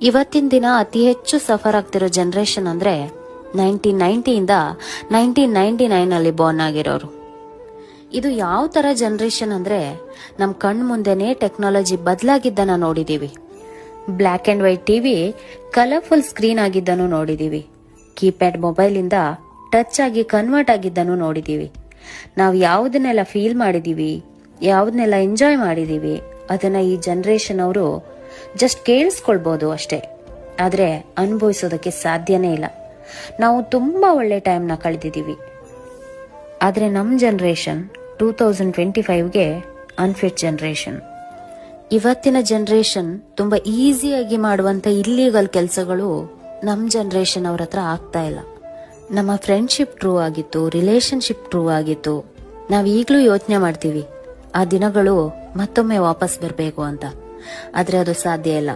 ಇವತ್ತಿನ ದಿನ ಅತಿ ಹೆಚ್ಚು ಸಫರ್ ಆಗ್ತಿರೋ ಜನರೇಷನ್ ಅಂದ್ರೆ 1990ಇಂದ 1999 ಅಲ್ಲಿ ಬಾರ್ನ್ ಆಗಿರೋರು. ಇದು ಯಾವ ತರ ಜನರೇಷನ್ ಅಂದ್ರೆ ನಮ್ ಕಣ್ ಮುಂದೆನೆ ಟೆಕ್ನಾಲಜಿ ಬದಲಾಗಿದ್ದನ್ನ ನೋಡಿದೀವಿ. Black and white TV colourful screen ಆಗಿದ್ದನ್ನು ನೋಡಿದೀವಿ. ಕೀಪ್ಯಾಡ್ ಮೊಬೈಲ್ ಇಂದ ಟಚ್ ಆಗಿ ಕನ್ವರ್ಟ್ ಆಗಿದ್ದನ್ನು ನೋಡಿದೀವಿ. ನಾವು ಯಾವುದನ್ನೆಲ್ಲ ಫೀಲ್ ಮಾಡಿದೀವಿ, ಯಾವುದನ್ನೆಲ್ಲ ಎಂಜಾಯ್ ಮಾಡಿದೀವಿ, ಅದನ್ನ ಈ ಜನರೇಷನ್ ಅವರು ಜಸ್ಟ್ ಕೇಳಿಸ್ಕೊಳ್ಬಹುದು ಅಷ್ಟೇ, ಆದ್ರೆ ಅನುಭವಿಸೋದಕ್ಕೆ ಸಾಧ್ಯನೇ ಇಲ್ಲ. ನಾವು ತುಂಬಾ ಒಳ್ಳೆ ಟೈಮ್ನ ಕಳೆದಿದ್ದೀವಿ. ಆದ್ರೆ ನಮ್ ಜನರೇಷನ್ 2025ಗೆ ಅನ್ಫಿಟ್ ಜನರೇಷನ್. ಇವತ್ತಿನ ಜನರೇಷನ್ ತುಂಬಾ ಈಸಿಯಾಗಿ ಮಾಡುವಂತ ಇಲ್ಲೀಗಲ್ ಕೆಲಸಗಳು ನಮ್ ಜನರೇಷನ್ ಅವ್ರ ಹತ್ರ ಆಗ್ತಾ ಇಲ್ಲ. ನಮ್ಮ ಫ್ರೆಂಡ್ಶಿಪ್ ಟ್ರೂ ಆಗಿತ್ತು, ರಿಲೇಶನ್ಶಿಪ್ ಟ್ರೂ ಆಗಿತ್ತು. ನಾವ್ ಈಗ್ಲೂ ಯೋಚನೆ ಮಾಡ್ತೀವಿ ಆ ದಿನಗಳು ಮತ್ತೊಮ್ಮೆ ವಾಪಸ್ ಬರ್ಬೇಕು ಅಂತ, ಆದ್ರೆ ಅದು ಸಾಧ್ಯ ಇಲ್ಲ.